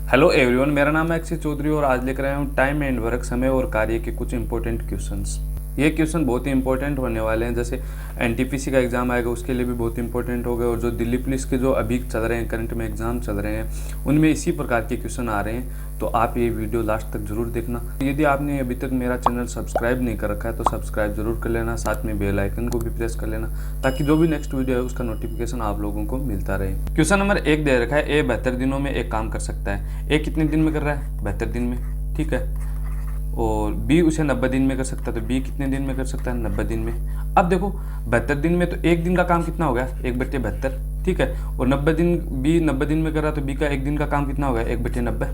Hello everyone, मेरा नाम है अक्षय चौधरी और आज लेकर आया हूँ टाइम एंड वर्क, समय और कार्य के कुछ इंपॉर्टेंट क्वेश्चंस। ये क्वेश्चन बहुत ही इंपॉर्टेंट होने वाले हैं। जैसे एनटीपीसी का एग्जाम आएगा उसके लिए भी बहुत इंपॉर्टेंट हो गए, और जो दिल्ली पुलिस के जो अभी चल रहे हैं, करंट में एग्जाम चल रहे हैं, उनमें इसी प्रकार के क्वेश्चन आ रहे हैं। तो आप ये वीडियो लास्ट तक जरूर देखना। यदि आपने अभी तक मेरा चैनल सब्सक्राइब नहीं कर रखा है तो सब्सक्राइब जरूर कर लेना, साथ में बेल आइकन को भी प्रेस कर लेना ताकि जो भी नेक्स्ट वीडियो है उसका नोटिफिकेशन आप लोगों को मिलता रहे। क्वेश्चन नंबर 1 दे रखा है, ए 72 दिनों में एक काम कर सकता है। ए कितने दिन में कर रहा है? 72 दिन में, ठीक है। और बी उसे 90 दिन में कर सकता है, तो बी कितने दिन में कर सकता है? 90 दिन में। अब देखो 72 दिन में तो एक दिन का काम कितना हो गया? 1/72, ठीक है। और 90 दिन, बी 90 दिन में कर रहा है तो बी का एक दिन का काम कितना हो गया? 1/90।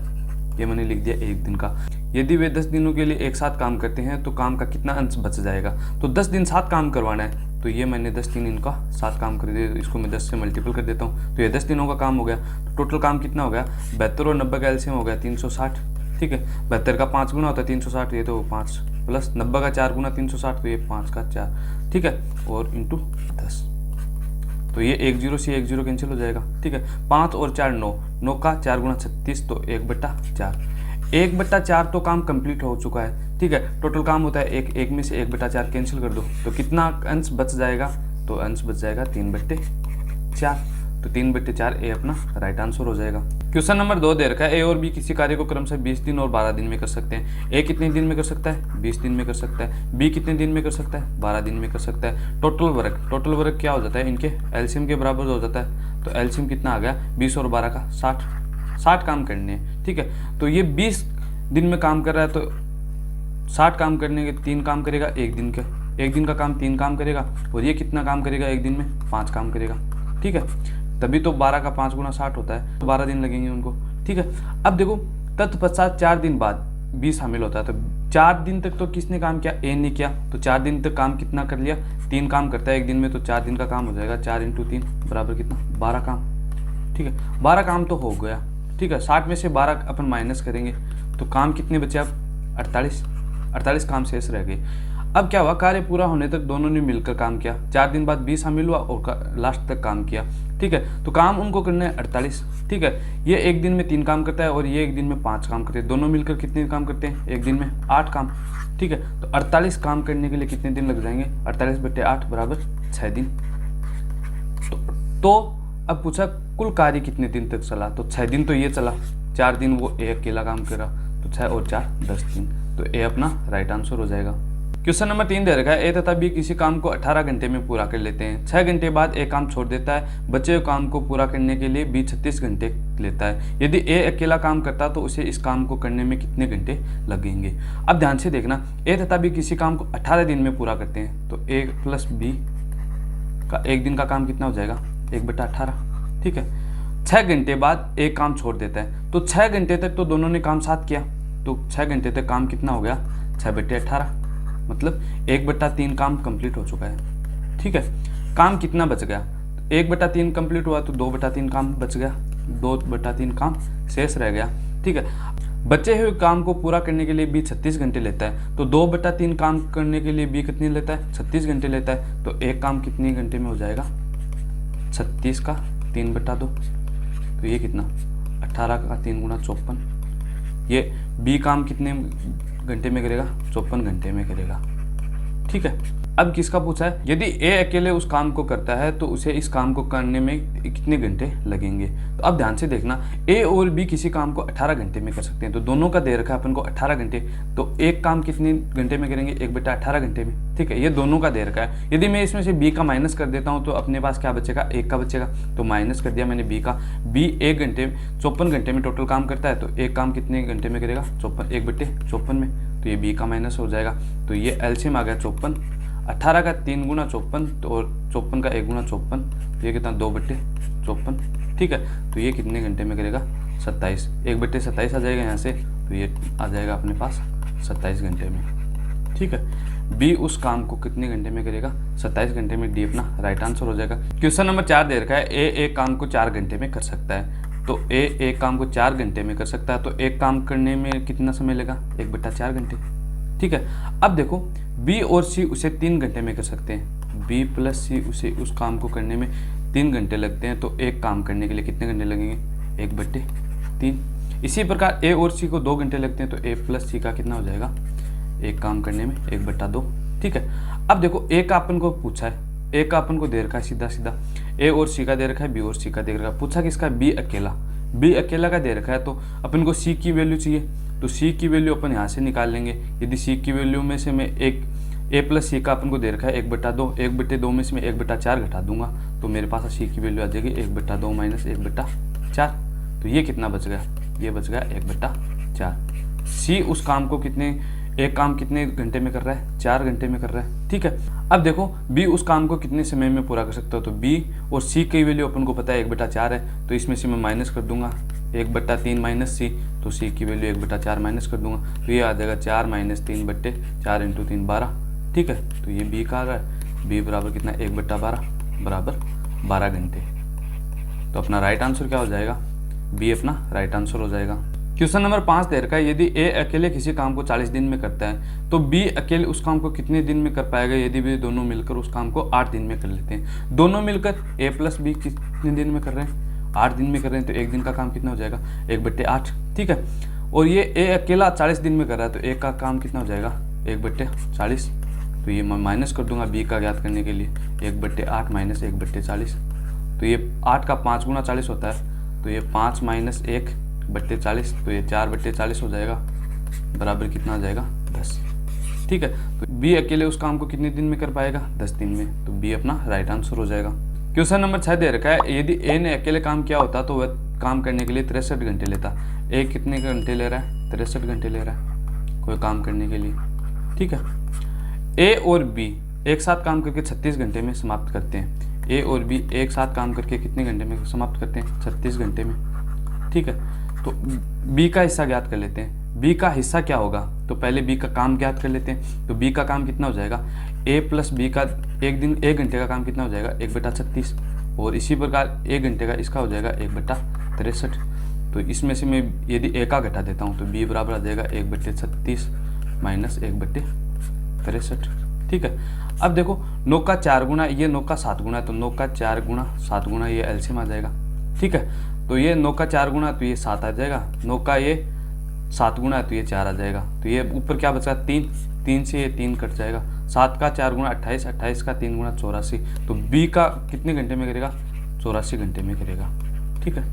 ये मैंने लिख दिया एक दिन का। यदि वे 10 दिनों के लिए एक साथ काम करते हैं तो काम का कितना अंश बच जाएगा? तो 10 दिन साथ काम करवाना है, तो ये मैंने 10 दिन इनका साथ काम कर दिया, इसको मैं 10 से मल्टीपल कर देता हूँ, तो ये 10 दिनों का काम हो गया। तो टोटल काम कितना हो गया? 72 और 90 का एलसीएम हो गया 360, ठीक है। 72 का 5 गुना होता है 360, ये तो 5 प्लस 90 का 4 गुना 360, तो ये 5 का 4, ठीक है। और इंटू 10, तो ये 1 0 से 1 0 कैंसिल हो जाएगा, ठीक है। 5 और 4 9, 9 का 4 गुना 36, तो 1/4। 1/4 तो काम कंप्लीट हो चुका है, ठीक है। टोटल काम होता है 1 में से 1/4 कैंसिल कर दो, तो कितना अंश बच जाएगा? तो अंश बच जाएगा 3/4, तो 3/4 ए अपना राइट आंसर हो जाएगा। क्वेश्चन नंबर 2 दे रखा है, ए और बी किसी कार्य को क्रमशः 20 दिन और 12 दिन में कर सकते हैं। ए कितने दिन में कर सकता है? 20 दिन में कर सकता है। बी कितने दिन में कर सकता है? 12 दिन में कर सकता है। टोटल वर्क क्या हो जाता है? इनके एलसीएम के बराबर हो जाता है, तो एलसीएम कितना आ गया? 20 और 12 का 60 काम करने हैं, ठीक है। तो ये 20 दिन में काम कर रहा है, तो 60 काम करने के 3 काम करेगा एक दिन का, एक दिन का काम 3 काम करेगा। और ये कितना काम करेगा एक दिन में? 5 काम करेगा, ठीक है। तभी तो 12 का 5 गुना 60 होता है, तो 12 दिन लगेंगे उनको, ठीक है। अब देखो तत्पश्चात 4 दिन बाद बी शामिल होता है, तो 4 दिन तक तो किसने काम किया? ए ने किया। तो 4 दिन तक काम कितना कर लिया? 3 काम करता है एक दिन में, तो 4 दिन का काम हो जाएगा 4 × 3 बराबर कितना? 12 काम, ठीक है। 12 काम तो हो गया, ठीक है। 60 में से 12 अपन माइनस करेंगे तो काम कितने बचे? अब 48 काम शेष रह गए। अब क्या हुआ? कार्य पूरा होने तक दोनों ने मिलकर काम किया। 4 दिन बाद 20 शामिल हुआ और लास्ट तक काम किया, ठीक है। तो काम उनको करना है 48, ठीक है। ये एक दिन में 3 काम करता है और ये एक दिन में 5 काम करते हैं। दोनों मिलकर कितने काम करते हैं? एक दिन में 8 काम, ठीक है। तो 48 काम करने के लिए कितने दिन लग जाएंगे? 48/8 बराबर 6 दिन। तो अब पूछा कुल कार्य कितने दिन तक चला? तो 6 दिन तो ये चला, 4 दिन वो ए अकेला काम करा, तो 6 और 4 10 दिन, तो ए अपना राइट आंसर हो जाएगा। क्वेश्चन नंबर 3 दे रखा है, ए तथा बी किसी काम को 18 घंटे में पूरा कर लेते हैं। 6 घंटे बाद ए काम छोड़ देता है। बचे हुए काम को पूरा करने के लिए बी 36 घंटे लेता है। यदि ए अकेला काम करता तो उसे इस काम को करने में कितने घंटे लगेंगे? अब ध्यान से देखना, ए तथा बी किसी काम को 18 दिन में पूरा करते हैं, तो ए प्लस बी का एक दिन का काम कितना हो जाएगा? 1/18, ठीक है। 6 घंटे बाद एक काम छोड़ देता है, तो 6 घंटे तक तो दोनों ने काम साथ किया, तो 6 घंटे तक काम कितना हो गया? 6/18, मतलब 1/3 काम कंप्लीट हो चुका है, ठीक है। काम कितना बच गया? 1/3 कंप्लीट हुआ तो 2/3 काम बच गया, 2/3 काम शेष रह गया, ठीक है। बचे हुए काम को पूरा करने के लिए बी 36 घंटे लेता है, तो 2/3 काम करने के लिए बी कितने लेता है? 36 घंटे लेता है, तो एक काम कितने घंटे में हो जाएगा? 36 का 3/2, तो ये कितना? 18 का 3 गुना 54। ये बी काम कितने घंटे में करेगा? 54 घंटे में करेगा, ठीक है। अब किसका पूछा है? यदि ए अकेले उस काम को करता है तो उसे इस काम को करने में कितने घंटे लगेंगे? तो अब ध्यान से देखना, ए और बी किसी काम को 18 घंटे में कर सकते हैं, तो दोनों का दे रखा है अपन को 18 घंटे, तो एक काम कितने घंटे में करेंगे? 1/18 घंटे में, ठीक है। ये दोनों का दे रखा है। यदि मैं इसमें से बी का माइनस कर देता हूँ तो अपने पास क्या बचेगा? 1 का बचेगा, तो माइनस कर दिया मैंने बी का। बी 1 घंटे 54 घंटे में टोटल काम करता है, तो एक काम कितने घंटे में करेगा? 1/54 में, तो ये बी का माइनस हो जाएगा। तो ये एलसीएम आ गया 54, 18 का 3 गुना 54, तो और 54 का 1 गुना 54, तो ये कितना? 2/54, ठीक है। तो ये कितने घंटे में करेगा? 27, 1/27 आ जाएगा यहाँ से, तो ये आ जाएगा अपने पास 27 घंटे में, ठीक है। बी उस काम को कितने घंटे में करेगा? 27 घंटे में, डी अपना राइट आंसर हो जाएगा। क्वेश्चन नंबर 4 दे रखा है, ए एक काम को 4 घंटे में कर सकता है, तो ए एक काम को 4 घंटे में कर सकता है, तो एक काम करने में कितना समय लेगा? 1/4 घंटे, ठीक है। अब देखो बी और सी उसे 3 घंटे में कर सकते हैं, बी प्लस सी उसे उस काम को करने में 3 घंटे लगते हैं, तो एक काम करने के लिए कितने घंटे लगेंगे? 1/3। इसी प्रकार ए और सी को 2 घंटे लगते हैं, तो ए प्लस सी का कितना हो जाएगा, एक काम करने में 1/2। ठीक है, अब देखो ए का अपन को पूछा है, ए का अपन को दे रखा है सीधा सीधा, ए और सी का दे रखा है, बी और सी का दे रखा है। पूछा किसका, बी अकेला, बी अकेला का दे रखा है, तो अपन को सी की वैल्यू चाहिए, तो सी की वैल्यू अपन यहाँ से निकाल लेंगे। यदि सी की वैल्यू में से मैं एक ए प्लस सी का अपन को दे रखा है 1/2, 1/2 में से मैं 1/4 घटा दूंगा, तो मेरे पास सी की वैल्यू आ जाएगी 1/2 माइनस 1/4। तो ये कितना बच गया, ये बच गया 1/4। सी उस काम को एक काम कितने घंटे में कर रहा है, 4 घंटे में कर रहा है। ठीक है, अब देखो बी उस काम को कितने समय में पूरा कर सकता हो, तो बी और सी की वैल्यू अपन को पता है 1/4 है, तो इसमें से मैं माइनस कर दूंगा 1/3 माइनस सी, तो सी की वैल्यू 1/4 माइनस कर दूंगा, तो ये आ जाएगा 4 माइनस 3/4 इंटू 3 12। ठीक है, तो ये बी का आ रहा है, बी बराबर कितना 1/12 बराबर 12 घंटे। तो अपना राइट आंसर क्या हो जाएगा, बी अपना राइट आंसर हो जाएगा। क्वेश्चन नंबर 5 दे रखा है, यदि ए अकेले किसी काम को 40 दिन में करता है, तो बी अकेले उस काम को कितने दिन में कर पाएगा, यदि वे दोनों मिलकर उस काम को 8 दिन में कर लेते हैं। दोनों मिलकर ए प्लस बी कितने दिन में कर रहे हैं, 8 दिन में कर रहे हैं, तो एक दिन का काम कितना हो जाएगा 1/8। ठीक है, और ये ए अकेला 40 दिन में कर रहा है, तो एक का काम कितना हो जाएगा 1/40। तो ये मैं माइनस कर दूंगा बी का ज्ञात करने के लिए, 1/8 माइनस 1/40, तो ये 8 का 5 गुना 40 होता है, तो ये 5 माइनस 1/40, तो ये 4/40 हो जाएगा, बराबर कितना आ जाएगा 10। ठीक है, तो बी अकेले उस काम को कितने दिन में कर पाएगा, 10 दिन में, तो बी अपना राइट आंसर हो जाएगा। क्वेश्चन नंबर 6 दे रखा है, यदि ए ने अकेले काम किया होता तो वह काम करने के लिए 63 घंटे लेता। ए कितने घंटे ले रहा है, 63 घंटे ले रहा है कोई काम करने के लिए। ठीक है, ए और बी एक साथ काम करके 36 घंटे में समाप्त करते हैं। ए और बी एक साथ काम करके कितने घंटे में समाप्त करते हैं, 36 घंटे में। ठीक है, तो बी का हिस्सा ज्ञात कर लेते हैं। बी का हिस्सा क्या होगा, तो पहले बी का काम ज्ञात कर लेते हैं। तो बी का काम कितना हो जाएगा, ए प्लस बी का एक घंटे का काम कितना हो जाएगा 1/36, और इसी प्रकार 1 घंटे का इसका हो जाएगा 1/63। तो इसमें से मैं यदि ए का घटा देता हूँ, तो बी बराबर आ जाएगा 1/36 माइनस 1/63। ठीक है, अब देखो 9 का 4 गुना, ये 9 का 7 गुना है, तो 9 का 4 गुना 7 गुना ये एलसीएम आ जाएगा। ठीक है, तो ये 9 का 4 गुना, तो ये 7 आ जाएगा, 9 का ये 7 गुना है, तो ये 4 आ जाएगा, तो ये ऊपर क्या बचा 3, 3 से ये 3 कट जाएगा। 7 का 4 गुना 28, 28 का 3 गुना 84, तो बी का कितने घंटे में करेगा, 84 घंटे में करेगा। ठीक है,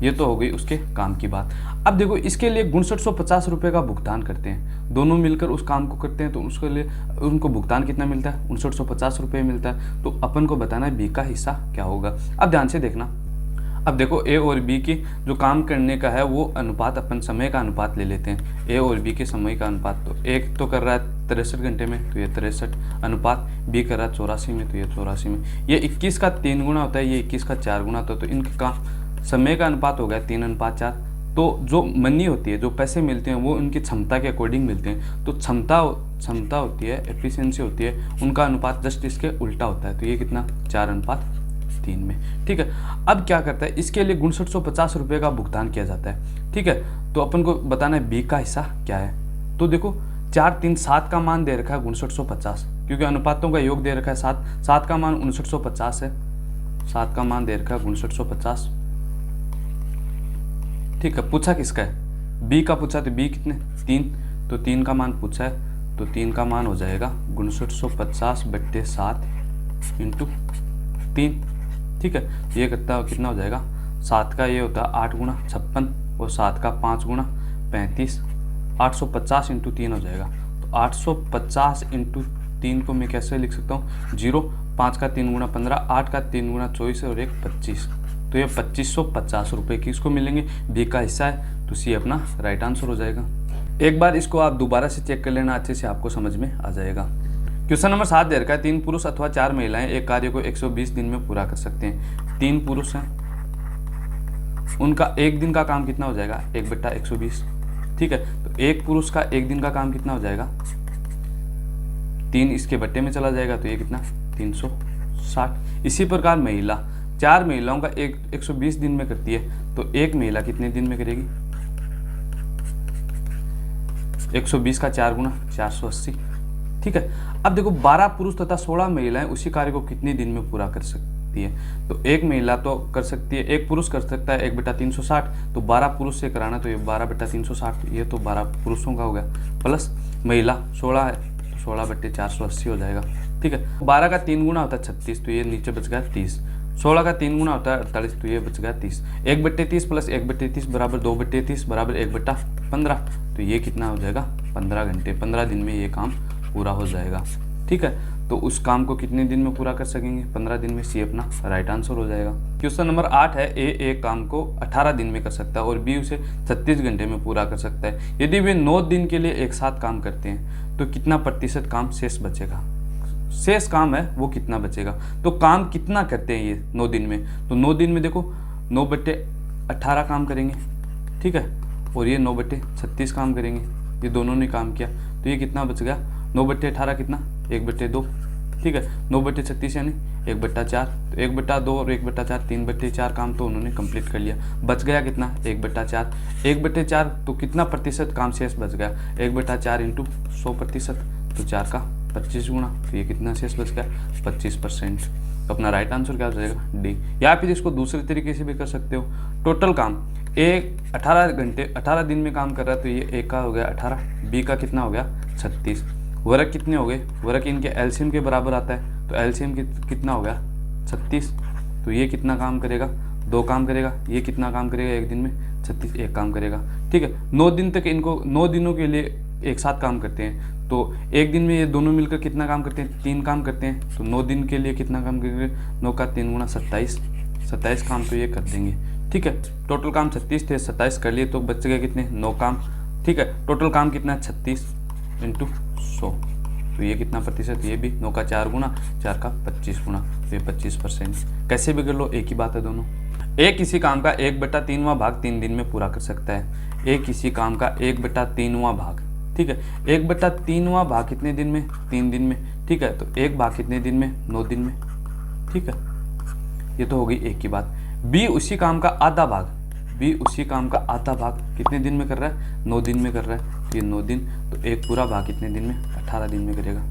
ये तो हो गई उसके काम की बात। अब देखो इसके लिए 5950 रुपये का भुगतान करते हैं, दोनों मिलकर उस काम को करते हैं, तो उसके लिए उनको भुगतान कितना मिलता है, 5950 रुपये मिलता है। तो अपन को बताना है बी का हिस्सा क्या होगा। अब ध्यान से देखना, अब देखो ए और बी की जो काम करने का है वो अनुपात अपन समय का अनुपात ले लेते हैं। ए और बी के समय का अनुपात, तो एक तो कर रहा है 63 घंटे में, तो ये 63 अनुपात, बी कर रहा है 84 में, तो ये 84 में। ये 21 का 3 गुना होता है, ये 21 का 4 गुना होता है, तो इनके काम समय का अनुपात हो गया 3:4। तो जो मनी होती है, जो पैसे मिलते हैं वो उनकी क्षमता के अकॉर्डिंग मिलते हैं। तो क्षमता होती है, एफिशिएंसी होती है, उनका अनुपात जस्ट इसके उल्टा होता है। तो ये कितना 4:3 में। ठीक है, अब क्या करता है, इसके लिए 5950 रुपये का भुगतान किया जाता है। ठीक है, तो अपन को बताना है बी का हिस्सा क्या है। तो देखो 4 3 7 का मान दे रखा है 5950, क्योंकि अनुपातों का योग दे रखा है 7, 7 का मान 5950 है, 7 का मान दे रखा है 5950। ठीक है, पूछा किसका है, बी का पूछा, तो बी कितने 3, तो 3 का मान पूछा है, तो 3 का मान हो जाएगा 5950/7 इंटू 3। ठीक है, ये कितना हो जाएगा, 7 का ये होता है 8 गुना 56, और 7 का 5 गुना 35, 850 इंटू 3 हो जाएगा। तो 850 इंटू 3 को मैं कैसे लिख सकता हूँ, 0, 5 का 3 गुना 15, 8 का 3 गुना 24 और 1 25। तो ये 2550 रुपये किसको मिलेंगे, बी का हिस्सा है, तो सी अपना राइट आंसर हो जाएगा। एक बार इसको आप दोबारा से चेक कर लेना, अच्छे से आपको समझ में आ जाएगा। क्वेश्चन नंबर 7 दे रखा है, 3 पुरुष अथवा 4 महिलाएं एक कार्य को 120 दिन में पूरा कर सकते हैं। 3 पुरुष हैं, उनका एक दिन का काम कितना हो जाएगा, 1/120। ठीक है, तो एक पुरुष का एक दिन का काम कितना हो जाएगा, 3 इसके बट्टे में चला जाएगा, तो ये कितना 360। इसी प्रकार महिला 4 महिलाओं का 120 दिन में करती है, तो एक महिला कितने दिन में करेगी, 120 का 4 गुना 480। ठीक है, अब देखो 12 पुरुष तथा 16 महिलाएं उसी कार्य को कितने दिन में पूरा कर सकती है। तो एक महिला तो कर सकती है, एक पुरुष कर सकता है 1/360, तो 12 पुरुष से कराना तो ये 12/360, ये तो 12 पुरुषों का हो गया, प्लस महिला 16 है तो 16/480 हो जाएगा। ठीक है, 12 का 3 गुना होता है 36, तो ये नीचे बच गया 30। 16 का 3 गुना होता है 48, तो ये बच गया 30। 1/30 प्लस 1/30 बराबर 2/30 बराबर 1/15, तो ये कितना हो जाएगा 15 घंटे। 15 दिन में ये काम पूरा हो जाएगा। ठीक है, तो उस काम को कितने दिन में पूरा कर सकेंगे 15 दिन में, सी अपना राइट आंसर हो जाएगा। क्वेश्चन नंबर 8 है, ए एक काम को 18 दिन में कर सकता है और बी उसे 36 घंटे में पूरा कर सकता है। यदि वे 9 दिन के लिए एक साथ काम करते हैं तो कितना प्रतिशत काम शेष बचेगा। शेष काम है वो कितना बचेगा, तो काम कितना करते हैं ये 9 दिन में, तो 9 दिन में देखो 9/18 काम करेंगे। ठीक है, और ये 9/36 काम करेंगे, ये दोनों ने काम किया, तो ये कितना बच गया 9/18 कितना 1/2। ठीक है, 9/36 यानी 1/4, तो 1/2 और 1/4 3/4 काम तो उन्होंने कंप्लीट कर लिया। बच गया कितना 1/4, 1/4 तो कितना प्रतिशत काम शेष बच गया 1/4 इंटू 100%, तो 4 का 25 गुना, तो ये कितना शेष बच गया 25%। तो अपना राइट आंसर क्या हो जाएगा डी। या फिर इसको दूसरे तरीके से भी कर सकते हो, टोटल काम एक 18 दिन में काम कर रहा है, तो ये एक का हो गया 18, बी का कितना हो गया 36, वर्ग कितने हो गए, वर्ग इनके एलसीएम के बराबर आता है, तो एलसीएम कितना हो गया 36, तो ये कितना काम करेगा 2 काम करेगा, ये कितना काम करेगा एक दिन में 36 1 काम करेगा। ठीक है, 9 दिन तक इनको 9 दिनों के लिए एक साथ काम करते हैं, तो एक दिन में ये दोनों मिलकर कितना काम करते हैं 3 काम करते हैं, तो 9 दिन के लिए कितना काम करेंगे 9 का 3 गुना 27 काम तो ये कर देंगे। ठीक है, टोटल काम 36 थे, 27 कर लिए तो बच गए कितने 9 काम। ठीक है, टोटल काम कितना है 36 इंटू 100, तो ये कितना प्रतिशत, ये भी 9 का 4 गुना 4 का 25 गुना, तो ये 25%। कैसे भी कर लो एक ही बात है दोनों। एक किसी काम का 1/3वां भाग 3 दिन में पूरा कर सकता है। एक किसी काम का 1/3वां भाग, ठीक है, 1/3वां भाग कितने दिन में 3 दिन में। ठीक है, तो एक भाग कितने दिन में 9 दिन में। ठीक है, ये तो हो गई एक ही बात। बी उसी काम का आधा भाग, बी उसी काम का आधा भाग कितने दिन में कर रहा है 9 दिन में कर रहा है, तो ये 9 दिन, तो एक पूरा भाग कितने दिन में 18 दिन में करेगा।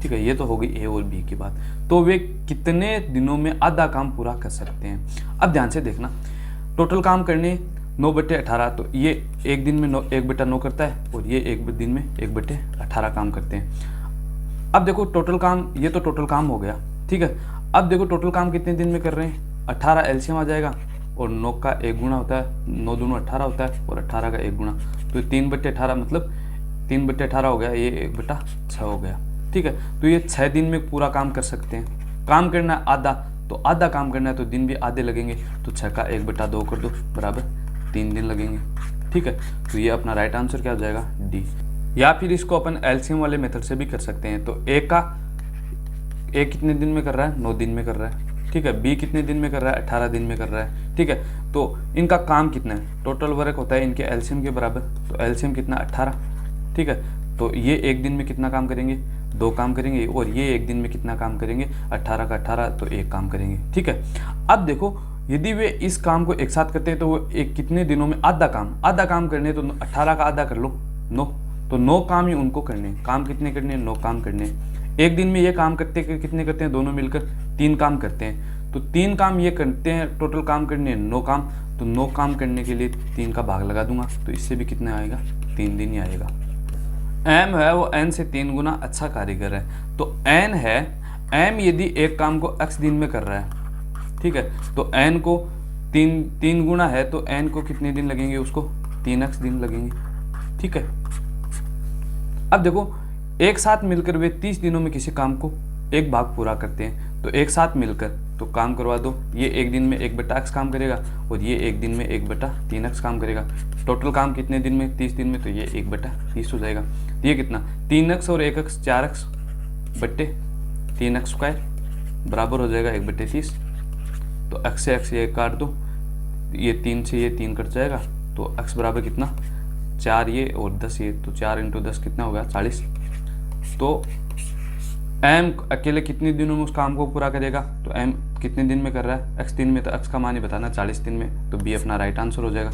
ठीक है, ये तो हो गई ए और बी की बात। तो वे कितने दिनों में आधा काम पूरा कर सकते हैं। अब ध्यान से देखना, टोटल काम करने 9/18, तो ये एक दिन में 1/9 करता है और ये एक दिन में 1/18 काम करते हैं। अब देखो टोटल काम, ये तो टोटल काम हो गया। ठीक है, अब देखो टोटल काम कितने दिन में कर रहे हैं 18 एलसीएम आ जाएगा और 9 का 1 गुना होता है, 9 दूना 18 होता है और 18 का 1 गुना, तो 3/18 मतलब 3/18 हो गया, ये 1/6 हो गया। ठीक है, तो ये 6 दिन में पूरा काम कर सकते हैं। काम करना है आधा, तो आधा काम करना है तो दिन भी आधे लगेंगे, तो 6 का 1/2 कर दो बराबर 3 दिन लगेंगे। ठीक है, तो ये अपना राइट आंसर क्या हो जाएगा डी। या फिर इसको अपन एलसीएम वाले मेथड से भी कर सकते हैं। तो ए कितने दिन में कर रहा है 9 दिन में कर रहा है। ठीक है, बी कितने दिन में कर रहा है 18 दिन में कर रहा है। ठीक है, तो इनका काम कितना है, टोटल वर्क होता है इनके एलसीएम के बराबर, तो एलसीएम कितना 18। ठीक है, तो ये एक दिन में कितना काम करेंगे 2 काम करेंगे और ये एक दिन में कितना काम करेंगे 18 का 18, तो 1 काम करेंगे। ठीक है, अब देखो यदि वे इस काम को एक साथ करते हैं तो वो एक कितने दिनों में आधा काम करने, तो 18 का आधा कर लो 9, तो 9 काम ही उनको करने। काम कितने करने 9 काम करने। एक दिन में ये काम करते कितने करते हैं दोनों मिलकर 3 काम करते हैं, तो 3 काम ये करते हैं, टोटल काम करने 9 काम, तो 9 काम करने के लिए 3 का भाग लगा दूंगा, तो इससे भी कितना आएगा 3 दिन ही आएगा। एम है वो एन से 3 गुना अच्छा कारीगर है, तो एन है, एम यदि एक काम को x दिन में कर रहा है, ठीक है, तो एन को 3 गुना है, तो एन को कितने दिन लगेंगे, उसको 3x दिन लगेंगे। ठीक है, अब देखो एक साथ मिलकर वे 30 दिनों में किसी काम को एक भाग पूरा करते हैं, तो एक साथ मिलकर तो काम करवा दो। ये एक दिन में 1/x काम करेगा और ये एक दिन में 1/3x काम करेगा। टोटल काम कितने दिन में 30 दिन में, तो ये 1/30 हो जाएगा। तो ये कितना 3x और 1x 4x बट्टे 3x स्क्वायर बराबर हो जाएगा 1/30। तो x से x ये काट दो, ये 3 से ये 3 कट जाएगा, तो x बराबर कितना 4 ये और 10 ये, तो 4 × 10 कितना होगा 40। तो m अकेले कितने दिनों में उस काम को पूरा करेगा, तो m कितने दिन में कर रहा है x दिन में, तो x का मान ही बताना 40 दिन में, तो b अपना राइट आंसर हो जाएगा।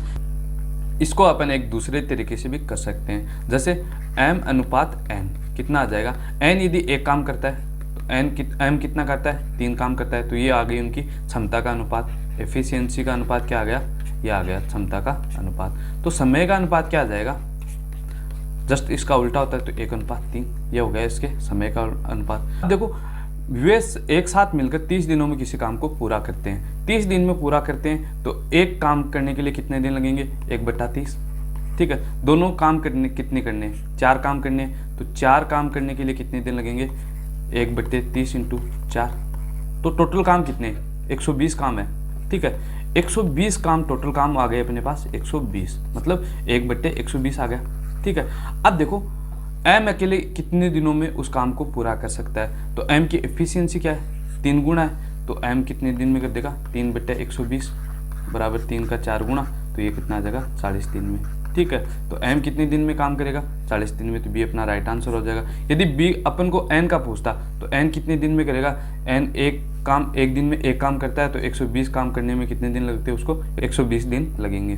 इसको अपन एक दूसरे तरीके से भी कर सकते हैं, जैसे m अनुपात n कितना आ जाएगा। n यदि एक काम करता है तो एम कितना करता है, 3 काम करता है। तो ये आ गई उनकी क्षमता का अनुपात, एफिशिएंसी का अनुपात क्या आ गया, ये आ गया क्षमता का अनुपात। तो समय का अनुपात क्या आ जाएगा, जस्ट इसका उल्टा होता है तो 1:3, ये हो गया इसके समय का अनुपात। अब देखो वे एक साथ मिलकर 30 दिनों में किसी काम को पूरा करते हैं। 30 दिन में पूरा करते हैं तो एक काम करने के लिए कितने दिन लगेंगे, 1/30। ठीक है, दोनों काम करने कितने करने हैं, 4 काम करने हैं। तो 4 काम करने के लिए कितने दिन लगेंगे, 1/30 × 4। तो टोटल काम कितने, 120 काम है। ठीक है, 120 काम टोटल काम आ गए अपने पास, 120 मतलब 1/120 आ गया। ठीक है, अब देखो एम अकेले कितने दिनों में उस काम को पूरा कर सकता है। तो एम की एफिशिएंसी क्या है, 3 गुना है। तो एम कितने दिन में कर देगा, 3/120 बराबर 3 का 4 गुना, तो ये कितना आ जाएगा, 40 दिन में। ठीक है, तो एम कितने दिन में काम करेगा, 40 दिन में। तो बी अपना राइट आंसर हो जाएगा। यदि बी अपन को एन का पूछता तो एन कितने दिन में करेगा, एन एक दिन में एक काम करता है। तो 120 काम करने में कितने दिन लगते हैं उसको, 120 दिन लगेंगे।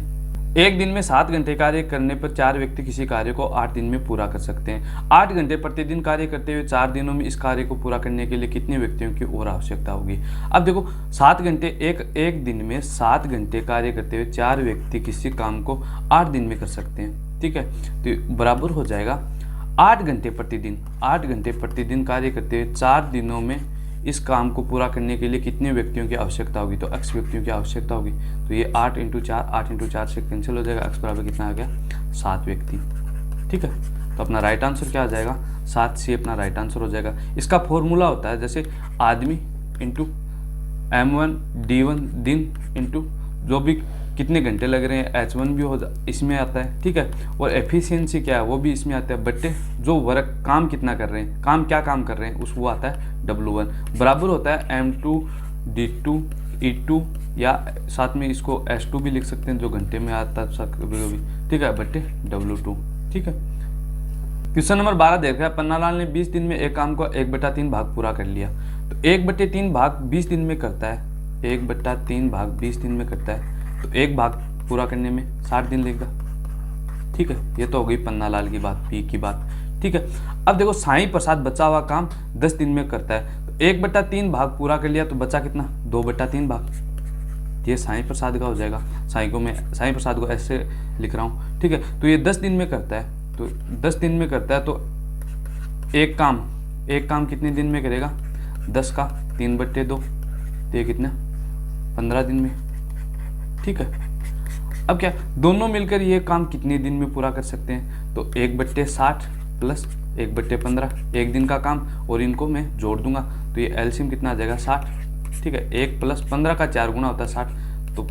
एक दिन में 7 घंटे कार्य करने पर 4 व्यक्ति किसी कार्य को 8 दिन में पूरा कर सकते हैं। 8 घंटे प्रतिदिन कार्य करते हुए 4 दिनों में इस कार्य को पूरा करने के लिए कितने व्यक्तियों की और आवश्यकता होगी। अब देखो 7 घंटे एक दिन में 7 घंटे कार्य करते हुए 4 व्यक्ति किसी काम को 8 दिन में कर सकते हैं। ठीक है, तो बराबर हो जाएगा 8 घंटे प्रतिदिन कार्य करते हुए 4 दिनों में इस काम को पूरा करने के लिए कितने व्यक्तियों की आवश्यकता होगी। तो x व्यक्तियों की आवश्यकता होगी। तो ये 8 × 4 से कैंसिल हो जाएगा, x बराबर कितना आ गया, 7 व्यक्ति। ठीक है, तो अपना राइट आंसर क्या आ जाएगा, 7 से अपना राइट आंसर हो जाएगा। इसका फॉर्मूला होता है जैसे आदमी इंटू m1 d1 दिन इंटू जो भी कितने घंटे लग रहे हैं, h1 भी हो इसमें आता है। ठीक है, और एफिशिएंसी क्या है वो भी इसमें आता है, बट्टे जो वर्क काम कितना कर रहे हैं, क्या काम कर रहे हैं उस वो आता है W1 बराबर होता है m2 d2 e2 या साथ में इसको s2 भी लिख सकते हैं जो घंटे में आता है कभी। ठीक है, बट्टे W2। ठीक है, क्वेश्चन नंबर 12 देख रहे हैं। पन्नालाल ने 20 दिन में एक काम को 1/3 भाग पूरा कर लिया। तो 1/3 भाग 20 दिन में करता है, 1/3 भाग 20 दिन में करता है। तो एक भाग पूरा करने में 60 दिन लगेगा। ठीक है, ये तो हो गई पन्नालाल की बात, पी की बात। ठीक है, अब देखो साईं प्रसाद बचा हुआ काम 10 दिन में करता है। तो 1/3 भाग पूरा कर लिया तो बचा कितना, 2/3 भाग। ये साईं प्रसाद का हो जाएगा। साईं प्रसाद को ऐसे लिख रहा हूँ। ठीक है, तो ये 10 दिन में करता है। तो 10 दिन में करता है तो एक काम कितने दिन में करेगा, 10 का 3/2, तो ये कितना, 15 दिन में। ठीक है, अब क्या दोनों मिलकर ये काम कितने दिन में पूरा कर सकते हैं। तो 1/60 प्लस 1/15, एक दिन का काम, और इनको मैं जोड़ दूंगा तो ये एलसीएम कितना आ जाएगा, 60। ठीक है, 1 + 15 का 4 गुना होता है 60। तो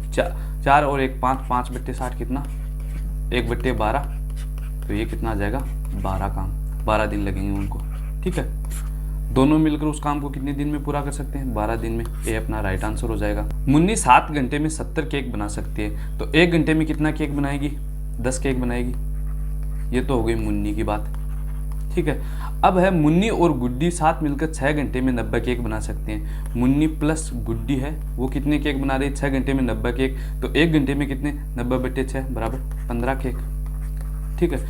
4 और 1 5, 5/60 कितना, 1/12। तो ये कितना आ जाएगा, 12 काम, 12 दिन लगेंगे उनको। ठीक है, दोनों मिलकर उस काम को कितने दिन में पूरा कर सकते हैं, 12 दिन में। ये अपना राइट आंसर हो जाएगा। मुन्नी 7 घंटे में 70 केक बना सकती है। तो 1 घंटे में कितना केक बनाएगी, 10 केक बनाएगी। ये तो हो गई मुन्नी की बात। ठीक है, अब है मुन्नी और गुड्डी साथ मिलकर 6 घंटे में 90 केक बना सकते हैं। मुन्नी प्लस गुड्डी है वो कितने केक बना रही है, 6 घंटे में 90 केक। तो 1 घंटे में कितने, 90/6 बराबर 15 केक। ठीक है,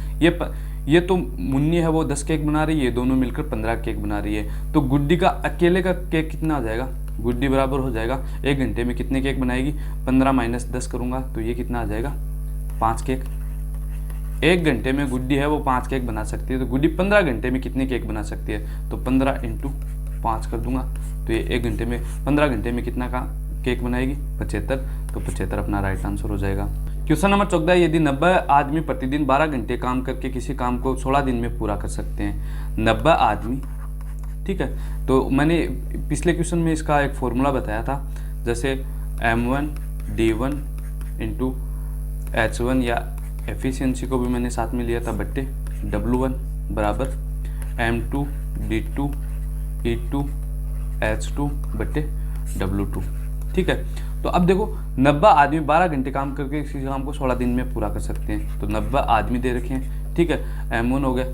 ये तो मुन्नी है वो 10 केक बना रही है, ये दोनों मिलकर 15 केक बना रही है। तो गुड्डी का अकेले का केक कितना आ जाएगा, गुड्डी बराबर हो जाएगा 1 घंटे में कितने केक बनाएगी, 15 - 10 करूंगा तो ये कितना आ जाएगा, 5 केक। 1 घंटे में गुड्डी है वो 5 केक बना सकती है। तो गुड्डी 15 घंटे में कितने केक बना सकती है, तो 15 × 5 कर दूंगा। तो ये 1 घंटे में 15 घंटे में कितना का केक बनाएगी, 75। तो 75 अपना राइट आंसर हो जाएगा। क्वेश्चन नंबर 14, यदि 90 आदमी प्रतिदिन 12 घंटे काम करके किसी काम को 16 दिन में पूरा कर सकते हैं। 90 आदमी, ठीक है, तो मैंने पिछले क्वेश्चन में इसका एक फॉर्मूला बताया था, जैसे m1 d1 × h1 या एफिशिएंसी को भी मैंने साथ में लिया था, बट्टे W1 बराबर m2 d2 e2 h2 बट्टे W2। ठीक है, तो अब देखो 90 आदमी 12 घंटे काम करके किसी काम को 16 दिन में पूरा कर सकते हैं। तो 90 आदमी दे रखे हैं। ठीक है, m1 हो गया,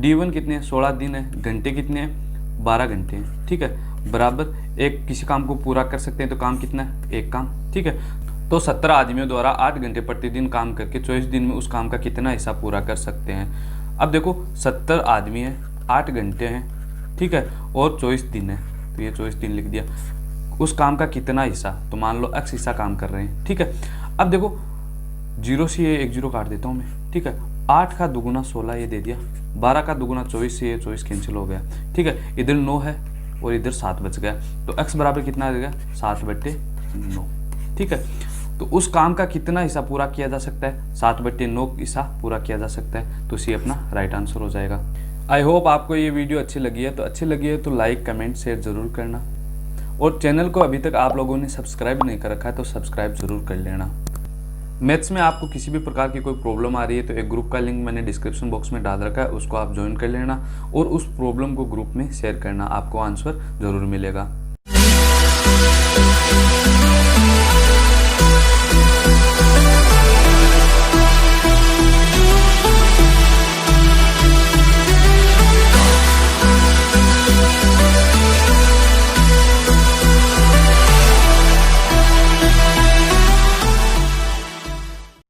d1 कितने हैं, 16 दिन है, घंटे कितने हैं, 12 घंटे हैं। ठीक है, बराबर एक किसी काम को पूरा कर सकते हैं तो काम कितना है, एक काम। ठीक है, तो 17 आदमियों द्वारा 8 घंटे प्रतिदिन काम करके 24 दिन में उस काम का कितना हिस्सा पूरा कर सकते हैं। अब देखो 70 आदमी हैं, 8 घंटे हैं, ठीक है, और 24 दिन है, तो ये 24 दिन लिख दिया। उस काम का कितना हिस्सा, तो मान लो x हिस्सा काम कर रहे हैं, ठीक है। अब देखो 0 से ये 1 0 काट देता हूँ मैं, ठीक है। 8 का दुगुना 16 ये दे दिया, 12 का दुगुना 24 से ये 24 कैंसिल हो गया, ठीक है। इधर 9 है और इधर 7 बच गया, तो x बराबर कितना आ जाएगा 7/9, ठीक है। तो उस काम का कितना हिस्सा पूरा किया जा सकता है, 7/9 हिस्सा पूरा किया जा सकता है, तो इसी अपना राइट आंसर हो जाएगा। आई होप आपको ये वीडियो अच्छी लगी है, तो अच्छी लगी है तो लाइक कमेंट शेयर ज़रूर करना, और चैनल को अभी तक आप लोगों ने सब्सक्राइब नहीं कर रखा है तो सब्सक्राइब ज़रूर कर लेना। मैथ्स में आपको किसी भी प्रकार की कोई प्रॉब्लम आ रही है तो एक ग्रुप का लिंक मैंने डिस्क्रिप्शन बॉक्स में डाल रखा है, उसको आप ज्वाइन कर लेना और उस प्रॉब्लम को ग्रुप में शेयर करना, आपको आंसर ज़रूर मिलेगा।